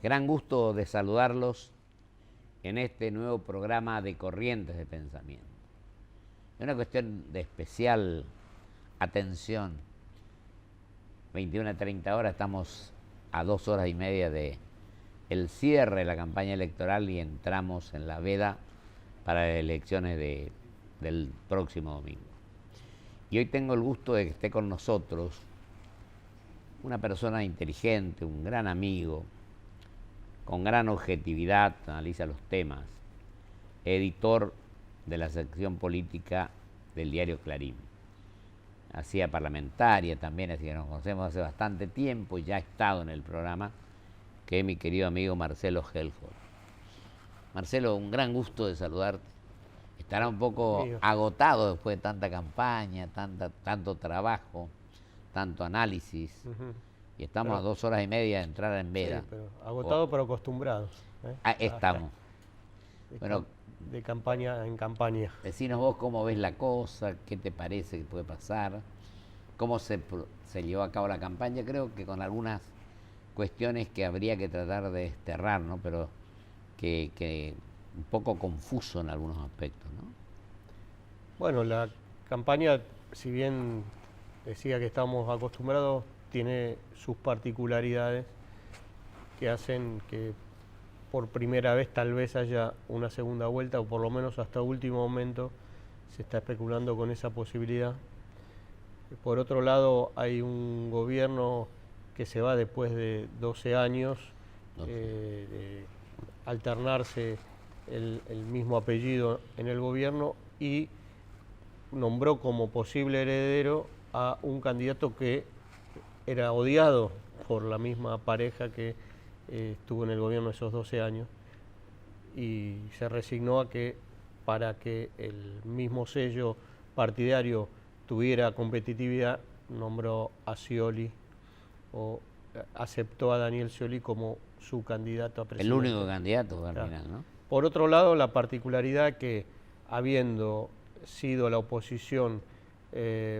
Gran gusto de saludarlos en este nuevo programa de Corrientes de Pensamiento. Es una cuestión de especial atención. 21 a 30 horas, estamos a 2 horas y media de el cierre de la campaña electoral y entramos en la veda para las elecciones del próximo domingo. Y hoy tengo el gusto de que esté con nosotros una persona inteligente, un gran amigo, con gran objetividad, analiza los temas, editor de la sección política del diario Clarín. Hacía parlamentaria también, así que nos conocemos hace bastante tiempo y ya ha estado en el programa, que es mi querido amigo Marcelo Helford. Marcelo, un gran gusto de saludarte. Estará un poco agotado después de tanta campaña, tanto trabajo, tanto análisis. Y estamos a 2 horas y media de entrar en veda. Sí, pero agotado pero acostumbrados. Estamos. De campaña en campaña. Decinos vos cómo ves la cosa, qué te parece que puede pasar, cómo se llevó a cabo la campaña. Creo que con algunas cuestiones que habría que tratar de desterrar, ¿no? Pero que un poco confuso en algunos aspectos, ¿no? Bueno, la campaña, si bien decía que estamos acostumbrados, tiene sus particularidades que hacen que por primera vez tal vez haya una segunda vuelta, o por lo menos hasta último momento se está especulando con esa posibilidad. Por otro lado, hay un gobierno que se va después de 12 años, de alternarse el mismo apellido en el gobierno, y nombró como posible heredero a un candidato que era odiado por la misma pareja que estuvo en el gobierno esos 12 años, y se resignó a que para que el mismo sello partidario tuviera competitividad, nombró a Scioli, o aceptó a Daniel Scioli como su candidato a presidente. El único candidato al final, ¿no? Por otro lado, la particularidad que, habiendo sido la oposición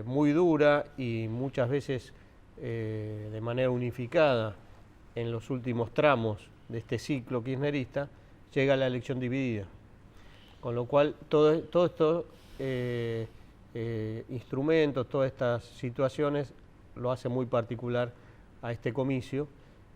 muy dura y muchas veces de manera unificada en los últimos tramos de este ciclo kirchnerista, llega la elección dividida. Con lo cual, todos estos instrumentos, todas estas situaciones, lo hace muy particular a este comicio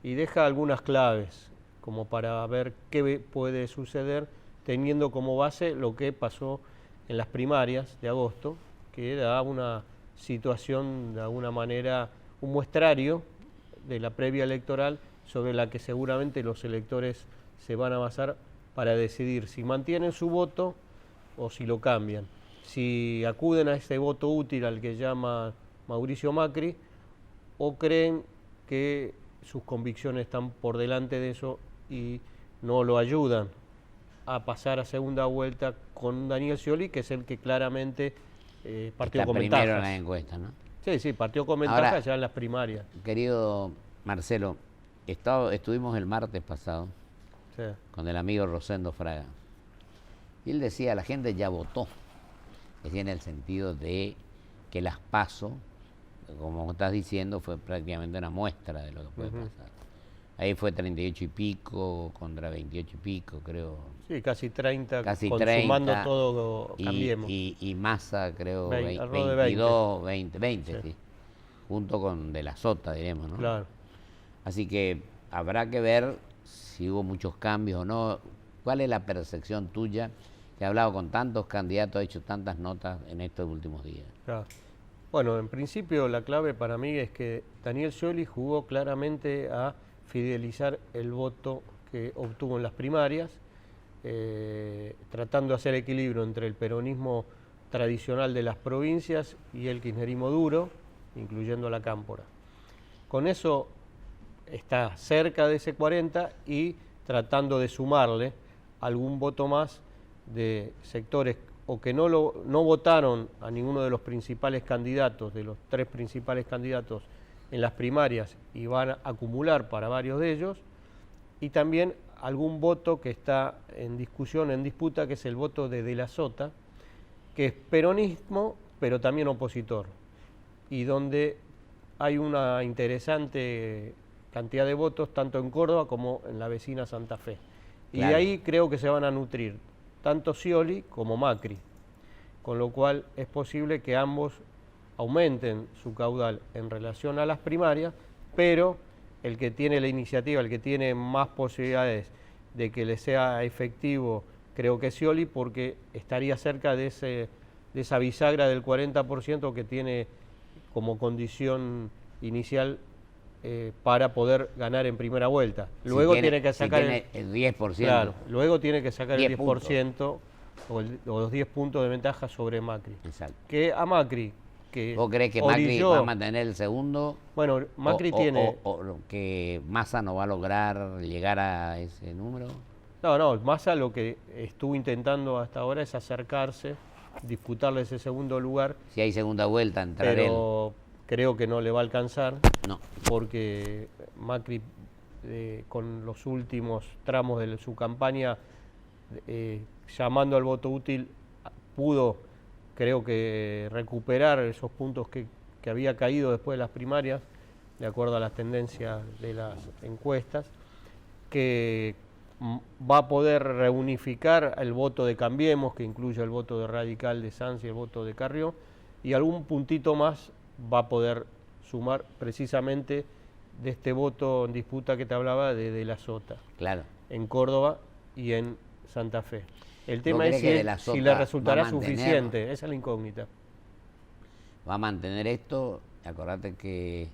y deja algunas claves como para ver qué puede suceder, teniendo como base lo que pasó en las primarias de agosto, que da una situación, de alguna manera, un muestrario de la previa electoral sobre la que seguramente los electores se van a basar para decidir si mantienen su voto o si lo cambian, si acuden a ese voto útil al que llama Mauricio Macri, o creen que sus convicciones están por delante de eso y no lo ayudan a pasar a segunda vuelta con Daniel Scioli, que es el que claramente partió con ventajas. Primero en la encuesta, ¿no? Sí, partió con ventajas ya en las primarias. Querido Marcelo, estuvimos el martes pasado con el amigo Rosendo Fraga, y él decía, la gente ya votó, decía en el sentido de que las PASO, como estás diciendo, fue prácticamente una muestra de lo que puede pasar. Ahí fue 38 y pico contra 28 y pico, creo. Sí, casi 30, casi consumando 30, todo, Cambiemos. Y Massa, creo, 22, 20, sí. Junto con De la Sota, diremos, ¿no? Claro. Así que habrá que ver si hubo muchos cambios o no. ¿Cuál es la percepción tuya, que ha hablado con tantos candidatos, ha hecho tantas notas en estos últimos días? Claro. Bueno, en principio la clave para mí es que Daniel Scioli jugó claramente a fidelizar el voto que obtuvo en las primarias, tratando de hacer equilibrio entre el peronismo tradicional de las provincias y el kirchnerismo duro, incluyendo la Cámpora. Con eso está cerca de ese 40 y tratando de sumarle algún voto más de sectores o que no votaron a ninguno de los principales candidatos, de los 3 principales candidatos en las primarias, y van a acumular para varios de ellos, y también algún voto que está en discusión, en disputa, que es el voto de la Sota, que es peronismo, pero también opositor, y donde hay una interesante cantidad de votos tanto en Córdoba como en la vecina Santa Fe. Y Claro. de ahí creo que se van a nutrir tanto Scioli como Macri, con lo cual es posible que ambos aumenten su caudal en relación a las primarias, pero el que tiene la iniciativa, el que tiene más posibilidades de que le sea efectivo, creo que es Scioli, porque estaría cerca de esa bisagra del 40% que tiene como condición inicial para poder ganar en primera vuelta. Luego tiene que sacar si tiene el 10%. Claro, luego tiene que sacar el 10 10% o los 10 puntos de ventaja sobre Macri. Exacto. Que a Macri, que ¿Vos crees que Macri va a mantener el segundo? Bueno, Macri tiene... O que Massa no va a lograr llegar a ese número. No, Massa lo que estuvo intentando hasta ahora es acercarse, disputarle ese segundo lugar. Si hay segunda vuelta, entrar pero creo que no le va a alcanzar. No. Porque Macri, con los últimos tramos de su campaña, llamando al voto útil, pudo, creo que, recuperar esos puntos que había caído después de las primarias, de acuerdo a las tendencias de las encuestas, que va a poder reunificar el voto de Cambiemos, que incluye el voto de Radical de Sanz y el voto de Carrió, y algún puntito más va a poder sumar precisamente de este voto en disputa que te hablaba de la Sota. Claro. En Córdoba y en Santa Fe. El tema ¿No es cree que si le resultará suficiente, esa es la incógnita. Va a mantener esto, acordate que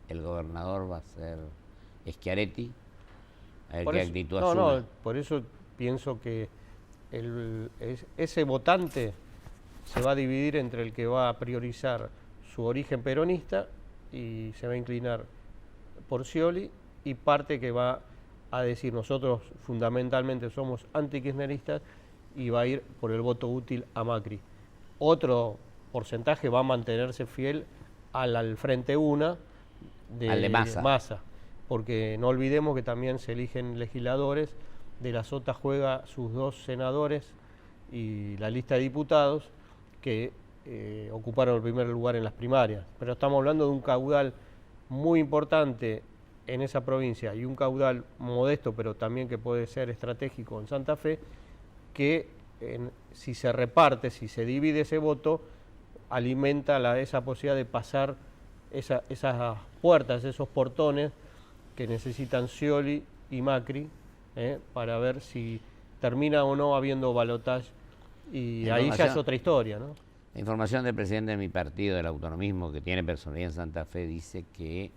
el gobernador va a ser Schiaretti, a ver qué actitud asume. No, por eso pienso que ese votante se va a dividir entre el que va a priorizar su origen peronista y se va a inclinar por Scioli, y parte que va a decir nosotros fundamentalmente somos antikirchneristas y va a ir por el voto útil a Macri. Otro porcentaje va a mantenerse fiel al Frente Una al de Massa, porque no olvidemos que también se eligen legisladores, de la Sota juega sus 2 senadores y la lista de diputados que ocuparon el primer lugar en las primarias. Pero estamos hablando de un caudal muy importante en esa provincia y un caudal modesto, pero también que puede ser estratégico en Santa Fe, que si se reparte, si se divide ese voto, alimenta esa posibilidad de pasar esas puertas, esos portones que necesitan Scioli y Macri para ver si termina o no habiendo balotaje, y ahí ya es otra historia, ¿no? La información del presidente de mi partido, del autonomismo, que tiene personalidad en Santa Fe, dice que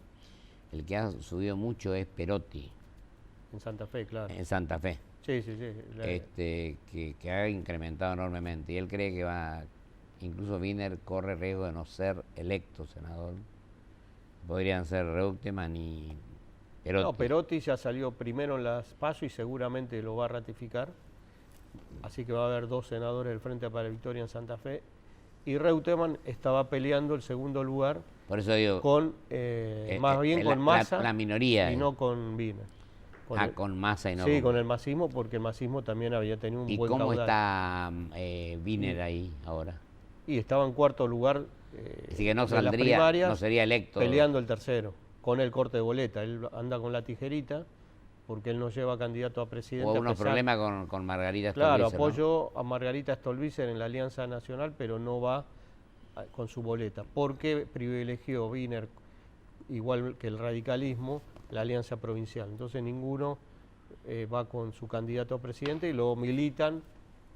el que ha subido mucho es Perotti. En Santa Fe, claro. En Santa Fe. Sí. Que ha incrementado enormemente. Y él cree que incluso Wiener corre riesgo de no ser electo senador. Podrían ser Reutemann y Perotti. No, Perotti ya salió primero en las PASO y seguramente lo va a ratificar. Así que va a haber 2 senadores del Frente para la Victoria en Santa Fe. Y Reutemann estaba peleando el segundo lugar. Por eso digo, con más bien con Massa la minoría, y no con Wiener. Con Massa y no con el masismo, porque el masismo también había tenido un buen caudal. ¿Y cómo está Wiener ahí ahora? Y estaba en cuarto lugar. Así que no saldría, no sería electo. Peleando el tercero, con el corte de boleta. Él anda con la tijerita, porque él no lleva candidato a presidente. Hubo unos problemas con Margarita Stolbizer. Claro, apoyó a Margarita Stolbizer en la Alianza Nacional, pero no va con su boleta, porque privilegió Wiener, igual que el radicalismo, la alianza provincial. Entonces ninguno va con su candidato a presidente y luego militan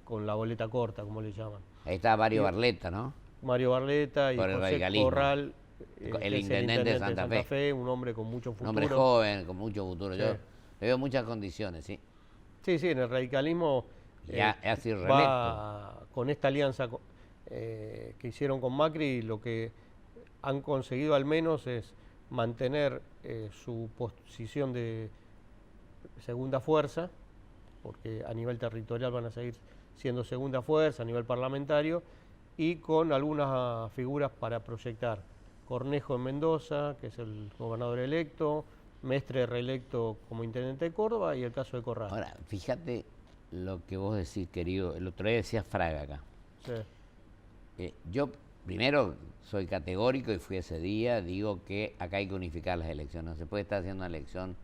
con la boleta corta, como le llaman. Ahí está Mario Barletta, ¿no? Mario Barletta y José Corral, el intendente de Santa Fe. Un hombre con mucho futuro. Un hombre joven, con mucho futuro. Sí. Yo le veo muchas condiciones, sí. Sí, en el radicalismo va con esta alianza que hicieron con Macri, lo que han conseguido al menos es mantener su posición de segunda fuerza, porque a nivel territorial van a seguir siendo segunda fuerza, a nivel parlamentario, y con algunas figuras para proyectar. Cornejo en Mendoza, que es el gobernador electo, Mestre reelecto como intendente de Córdoba, y el caso de Corral. Ahora, fíjate lo que vos decís, querido. El otro día decía Fraga acá. Sí. Yo primero soy categórico y fui ese día, digo que acá hay que unificar las elecciones. No se puede estar haciendo una elección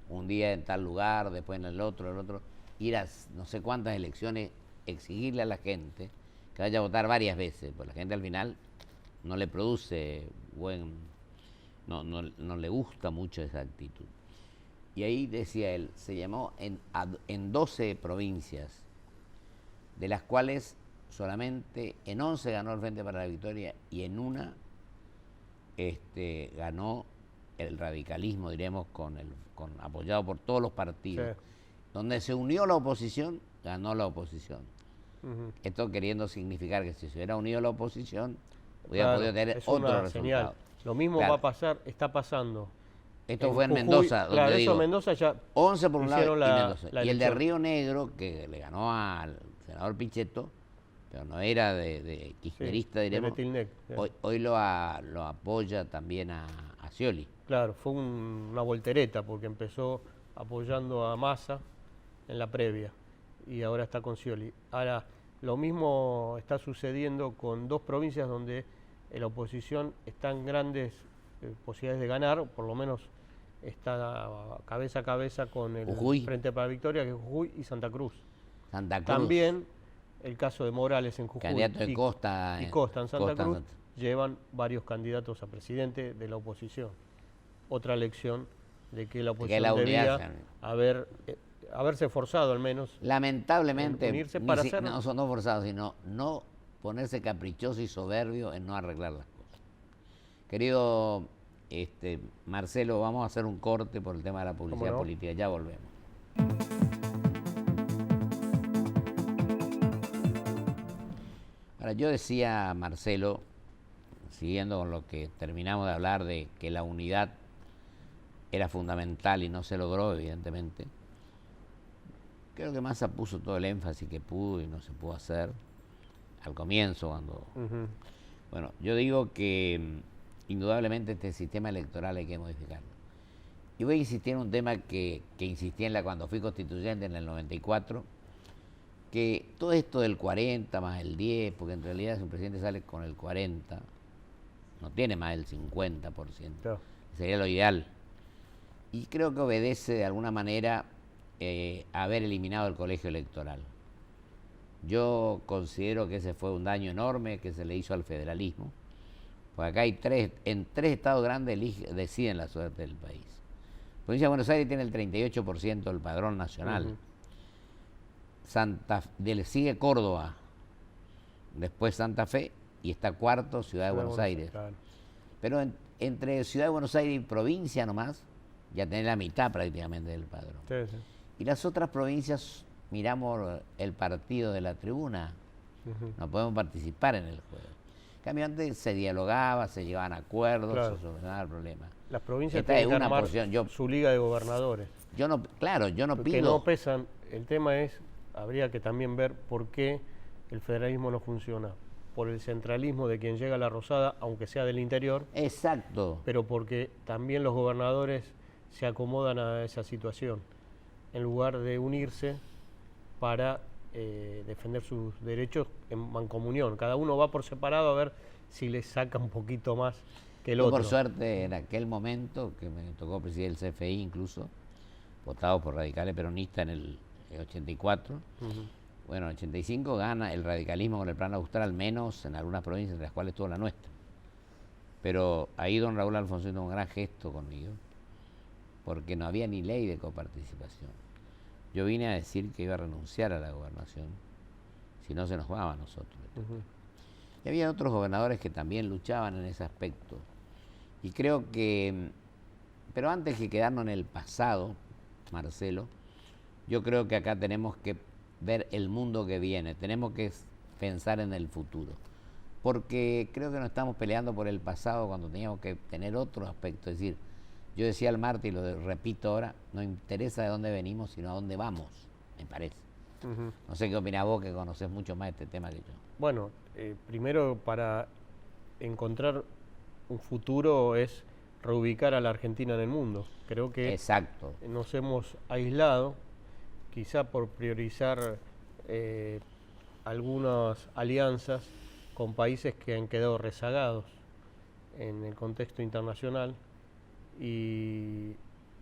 un día en tal lugar, después en el otro, ir a no sé cuántas elecciones, exigirle a la gente que vaya a votar varias veces, porque la gente al final no le produce no le gusta mucho esa actitud. Y ahí decía él, se llamó en 12 provincias, de las cuales solamente en 11 ganó el Frente para la Victoria y en una ganó el radicalismo, diremos, apoyado por todos los partidos. Sí. Donde se unió la oposición, ganó la oposición. Esto queriendo significar que si se hubiera unido la oposición, hubiera podido tener otro resultado. Lo mismo va a pasar, está pasando. Esto fue en Mendoza, donde claro, digo, Mendoza ya 11 por un lado y Mendoza. Y el de Río Negro, que le ganó al senador Pichetto, pero no era de kirchnerista, diremos, hoy lo apoya también a Scioli. Claro, fue una voltereta, porque empezó apoyando a Massa en la previa, y ahora está con Scioli. Ahora, lo mismo está sucediendo con dos provincias donde la oposición está en grandes posibilidades de ganar, por lo menos está cabeza a cabeza con el Jujuy. Frente para la Victoria, que es Jujuy y Santa Cruz. Santa Cruz. También el caso de Morales en Jujuy candidato de Costa en Santa Cruz llevan varios candidatos a presidente de la oposición. Otra lección de que la oposición debía haberse forzado al menos. Lamentablemente, unirse para no forzado, sino no ponerse caprichoso y soberbio en no arreglar las cosas. Querido Marcelo, vamos a hacer un corte por el tema de la publicidad política. Ya volvemos. Ahora, yo decía, Marcelo, siguiendo con lo que terminamos de hablar de que la unidad era fundamental y no se logró, evidentemente. Creo que Massa puso todo el énfasis que pudo y no se pudo hacer al comienzo cuando... Bueno, yo digo que indudablemente este sistema electoral hay que modificarlo. Y voy a insistir en un tema que insistí cuando fui constituyente en el 94, que todo esto del 40 más el 10, porque en realidad si un presidente sale con el 40, no tiene más del 50%, sería lo ideal. Y creo que obedece de alguna manera haber eliminado el colegio electoral. Yo considero que ese fue un daño enorme que se le hizo al federalismo, porque acá hay en tres estados grandes deciden la suerte del país. La provincia de Buenos Aires tiene el 38% del padrón nacional. Le sigue Córdoba, después Santa Fe y está cuarto Ciudad de Buenos Aires. Claro. Pero entre Ciudad de Buenos Aires y provincia nomás, ya tenés la mitad prácticamente del padrón. Sí. Y las otras provincias, miramos el partido de la tribuna, no podemos participar en el juego. En cambio, antes se dialogaba, se llevaban acuerdos, se solucionaba el problema. Las provincias tienen que armar su liga de gobernadores. Yo no pido... Que no pesan. El tema es, habría que también ver por qué el federalismo no funciona. Por el centralismo de quien llega a la Rosada, aunque sea del interior. Exacto. Pero porque también los gobernadores se acomodan a esa situación, en lugar de unirse para defender sus derechos en mancomunión. Cada uno va por separado a ver si le saca un poquito más que el otro. Por suerte, en aquel momento, que me tocó presidir el CFI incluso, votado por radicales peronistas en el 84, bueno, en el 85 gana el radicalismo con el plan austral, al menos en algunas provincias, entre las cuales estuvo la nuestra. Pero ahí don Raúl Alfonsín hizo un gran gesto conmigo, porque no había ni ley de coparticipación. Yo vine a decir que iba a renunciar a la gobernación si no se nos jugaba a nosotros. Y había otros gobernadores que también luchaban en ese aspecto. Y creo que, pero antes que quedarnos en el pasado, Marcelo, yo creo que acá tenemos que ver el mundo que viene, tenemos que pensar en el futuro. Porque creo que no estamos peleando por el pasado cuando teníamos que tener otro aspecto, es decir, yo decía al martes y lo repito ahora, no interesa de dónde venimos, sino a dónde vamos, me parece. No sé qué opinás vos, que conocés mucho más este tema que yo. Bueno, primero para encontrar un futuro es reubicar a la Argentina en el mundo. Creo que nos hemos aislado, quizá por priorizar algunas alianzas con países que han quedado rezagados en el contexto internacional, y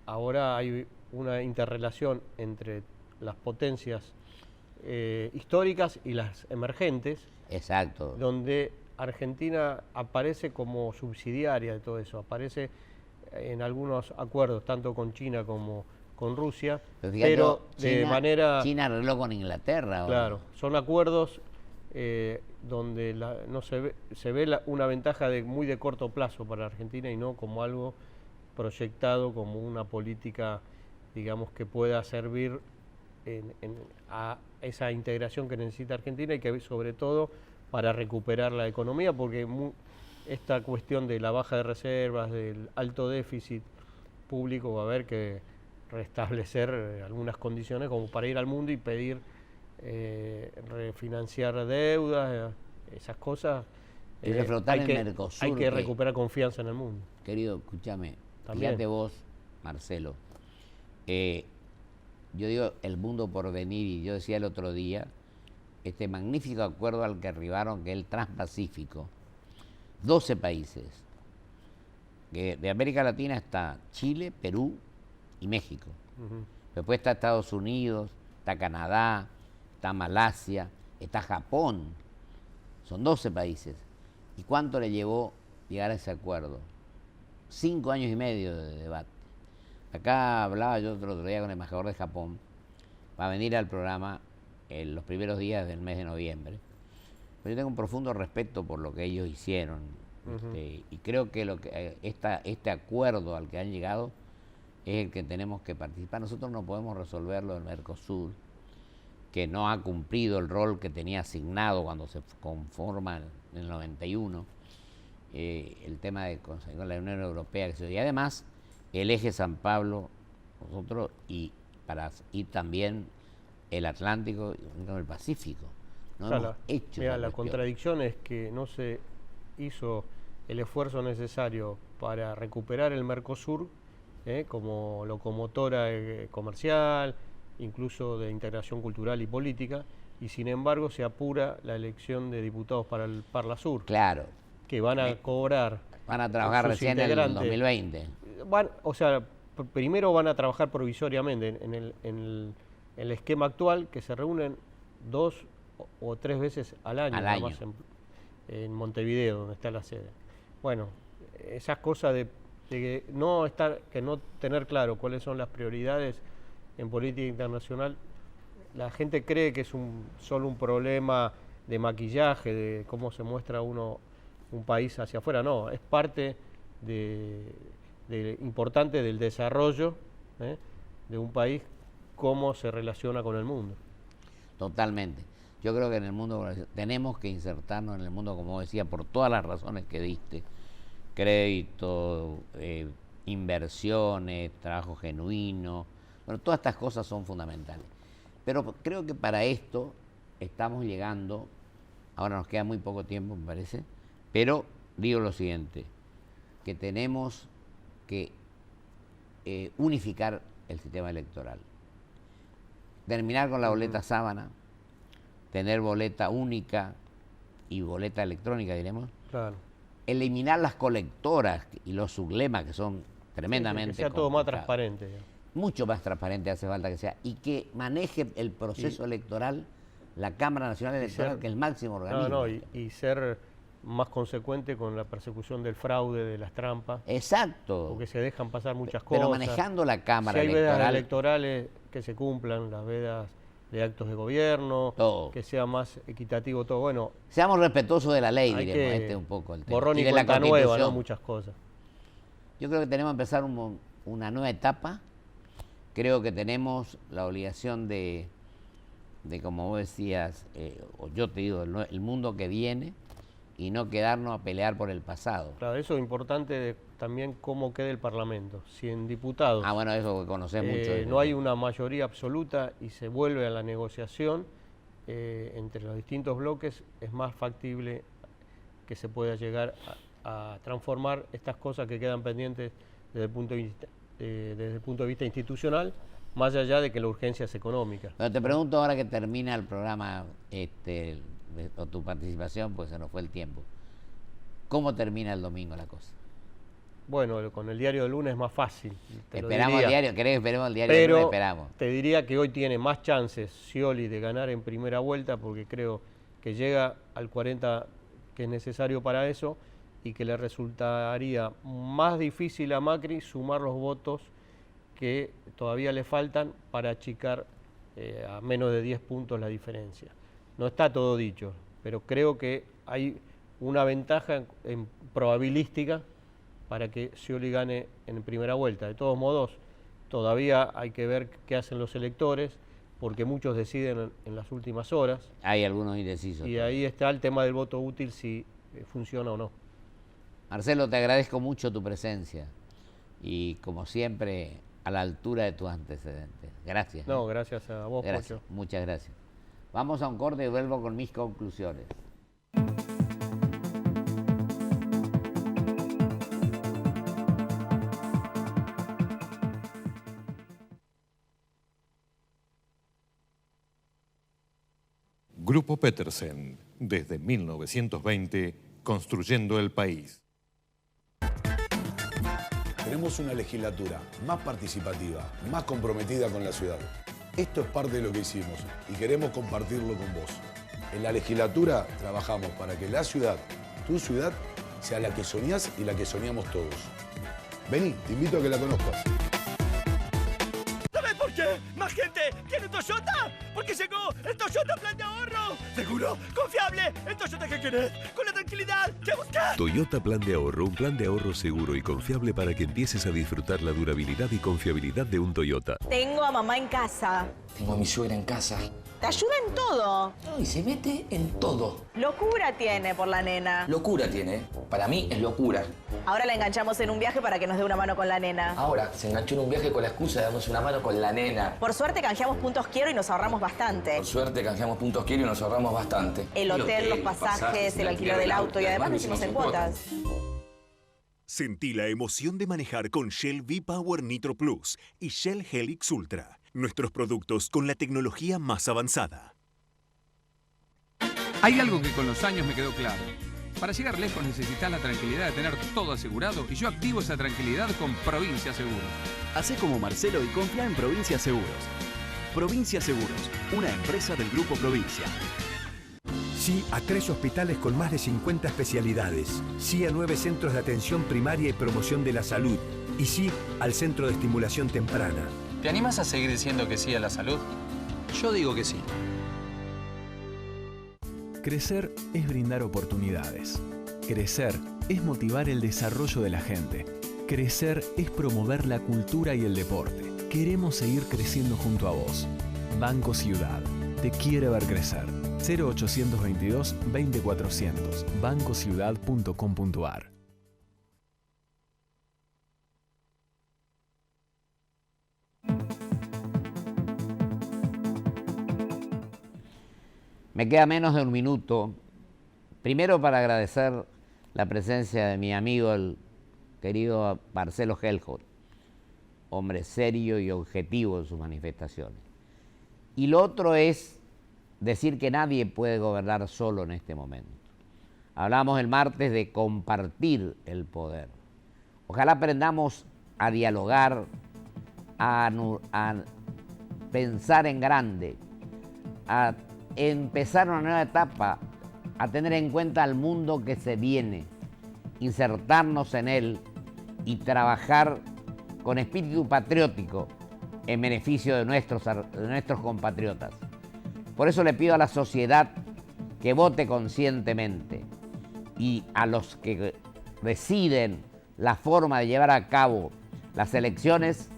ahora hay una interrelación entre las potencias históricas y las emergentes. Exacto. Donde Argentina aparece como subsidiaria de todo eso, aparece en algunos acuerdos, tanto con China como con Rusia, pero de manera... China arregló con Inglaterra. Claro, son acuerdos donde no se ve una ventaja muy de corto plazo para Argentina, y no como algo proyectado como una política, digamos, que pueda servir a esa integración que necesita Argentina, y que sobre todo para recuperar la economía, porque esta cuestión de la baja de reservas, del alto déficit público, va a haber que restablecer algunas condiciones como para ir al mundo y pedir refinanciar deudas, esas cosas. Y reflotar el Mercosur. Hay que recuperar confianza en el mundo. Querido, escúchame, También. fíjate vos, Marcelo, yo digo el mundo por venir, y yo decía el otro día, este magnífico acuerdo al que arribaron, que es el Transpacífico, 12 países, que de América Latina está Chile, Perú y México. Después está Estados Unidos, está Canadá, está Malasia, está Japón. Son 12 países. ¿Y cuánto le llevó llegar a ese acuerdo? 5 años y medio de debate. Acá hablaba yo otro día con el embajador de Japón. Va a venir al programa en los primeros días del mes de noviembre. Pero yo tengo un profundo respeto por lo que ellos hicieron. Y creo que este acuerdo al que han llegado es el que tenemos que participar. Nosotros no podemos resolverlo del Mercosur, que no ha cumplido el rol que tenía asignado cuando se conforma en el 91, el tema de conseguir la Unión Europea, y además el eje San Pablo, nosotros, y para ir también el Atlántico y el Pacífico. No hemos hecho la contradicción es que no se hizo el esfuerzo necesario para recuperar el Mercosur como locomotora comercial, incluso de integración cultural y política, y sin embargo se apura la elección de diputados para el Parlasur. Claro. Que van a cobrar. Van a trabajar recién en el 2020. Primero van a trabajar provisoriamente en el esquema actual, que se reúnen 2 o 3 veces al año. Más en Montevideo, donde está la sede. Bueno, esas cosas de no tener claro cuáles son las prioridades en política internacional, la gente cree que es solo un problema de maquillaje, de cómo se muestra un país hacia afuera. No, es parte importante del desarrollo de un país, cómo se relaciona con el mundo. Totalmente. Yo creo que en el mundo tenemos que insertarnos en el mundo, como decía, por todas las razones que diste: crédito, inversiones, trabajo genuino. Bueno, todas estas cosas son fundamentales. Pero creo que para esto estamos llegando, ahora nos queda muy poco tiempo, me parece, pero digo lo siguiente, que tenemos que unificar el sistema electoral. Terminar con la boleta sábana, tener boleta única y boleta electrónica, diremos. Claro. Eliminar las colectoras y los sublemas, que son tremendamente que sea todo más transparente. Mucho más transparente hace falta que sea, y que maneje el proceso electoral la Cámara Nacional Electoral, que es el máximo organismo. Y ser más consecuente con la persecución del fraude, de las trampas. Exacto. Porque se dejan pasar muchas cosas. Pero manejando la Cámara Electoral. Si hay electoral, vedas electorales, que se cumplan las vedas de actos de gobierno, todo. Que sea más equitativo todo. Bueno, seamos respetuosos de la ley, diremos, este es un poco el tema. Borrón y cuenta nueva, ¿no? Muchas cosas. Yo creo que tenemos que empezar una nueva etapa. Creo que tenemos la obligación de como vos decías, o yo te digo, el mundo que viene, y no quedarnos a pelear por el pasado. Claro, eso es importante también, cómo quede el Parlamento. Si en diputados bueno, eso que conocés mucho. No hay una mayoría absoluta y se vuelve a la negociación entre los distintos bloques, es más factible que se pueda llegar a transformar estas cosas que quedan pendientes desde el punto de vista institucional, más allá de que la urgencia es económica. Pero te pregunto, ahora que termina el programa, o tu participación, pues se nos fue el tiempo. ¿Cómo termina el domingo la cosa? Bueno, con el diario del lunes es más fácil. Esperamos el diario, ¿querés que esperemos el diario del lunes? Pero Esperamos. te diría que hoy tiene más chances Scioli de ganar en primera vuelta, porque creo que llega al 40 que es necesario para eso, y que le resultaría más difícil a Macri sumar los votos que todavía le faltan para achicar a menos de 10 puntos la diferencia. No está todo dicho, pero creo que hay una ventaja en probabilística para que Scioli gane en primera vuelta. De todos modos, todavía hay que ver qué hacen los electores, porque muchos deciden en las últimas horas. Hay algunos indecisos. Y ahí está el tema del voto útil, si funciona o no. Marcelo, te agradezco mucho tu presencia y, como siempre, a la altura de tus antecedentes. Gracias. No, gracias a vos, gracias, Pocho. muchas gracias. Vamos a un corte y vuelvo con mis conclusiones. Grupo Petersen, desde 1920, construyendo el país. Tenemos una legislatura más participativa, más comprometida con la ciudad. Esto es parte de lo que hicimos y queremos compartirlo con vos. En la legislatura trabajamos para que la ciudad, tu ciudad, sea la que soñás y la que soñamos todos. Vení, te invito a que la conozcas. ¿Sabes por qué más gente tiene Toyota? Porque llegó el Toyota Plan de Ahorro. Seguro, confiable, el Toyota que querés, con la tranquilidad que buscás. Toyota Plan de Ahorro, un plan de ahorro seguro y confiable para que empieces a disfrutar la durabilidad y confiabilidad de un Toyota. Tengo a mamá en casa. Tengo a mi suegra en casa. Te ayuda en todo. Y se mete en todo. Locura tiene por la nena. Locura tiene. Para mí es locura. Ahora la enganchamos en un viaje para que nos dé una mano con la nena. Ahora se enganchó en un viaje con la excusa de darnos una mano con la nena. Por suerte canjeamos puntos quiero y nos ahorramos bastante. Por suerte canjeamos puntos quiero y nos ahorramos bastante. El hotel, los pasajes, el alquiler del auto y además lo hicimos en cuotas. Sentí la emoción de manejar con Shell V-Power Nitro Plus y Shell Helix Ultra. Nuestros productos con la tecnología más avanzada. Hay algo que con los años me quedó claro. Para llegar lejos necesitas la tranquilidad de tener todo asegurado y yo activo esa tranquilidad con Provincia Seguros. Hacé como Marcelo y confía en Provincia Seguros. Provincia Seguros, una empresa del Grupo Provincia. Sí a 3 hospitales con más de 50 especialidades. Sí a 9 centros de atención primaria y promoción de la salud. Y sí al Centro de Estimulación Temprana. ¿Te animas a seguir diciendo que sí a la salud? Yo digo que sí. Crecer es brindar oportunidades. Crecer es motivar el desarrollo de la gente. Crecer es promover la cultura y el deporte. Queremos seguir creciendo junto a vos. Banco Ciudad. Te quiere ver crecer. 0822 20400. bancociudad.com.ar. Me queda menos de un minuto. Primero, para agradecer la presencia de mi amigo, el querido Marcelo Helfort, hombre serio y objetivo en sus manifestaciones. Y lo otro es decir que nadie puede gobernar solo en este momento. Hablamos el martes de compartir el poder. Ojalá aprendamos a dialogar, a pensar en grande, a empezar una nueva etapa, a tener en cuenta el mundo que se viene, insertarnos en él y trabajar con espíritu patriótico en beneficio de nuestros compatriotas. Por eso le pido a la sociedad que vote conscientemente y a los que deciden la forma de llevar a cabo las elecciones,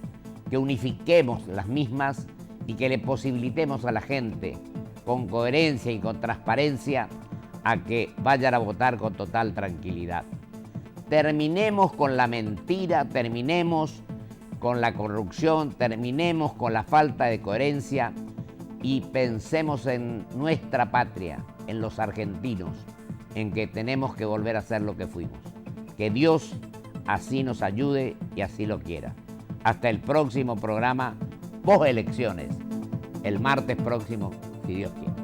que unifiquemos las mismas y que le posibilitemos a la gente con coherencia y con transparencia a que vayan a votar con total tranquilidad. Terminemos con la mentira, terminemos con la corrupción, terminemos con la falta de coherencia y pensemos en nuestra patria, en los argentinos, en que tenemos que volver a ser lo que fuimos. Que Dios así nos ayude y así lo quiera. Hasta el próximo programa, post elecciones, el martes próximo, si Dios quiere.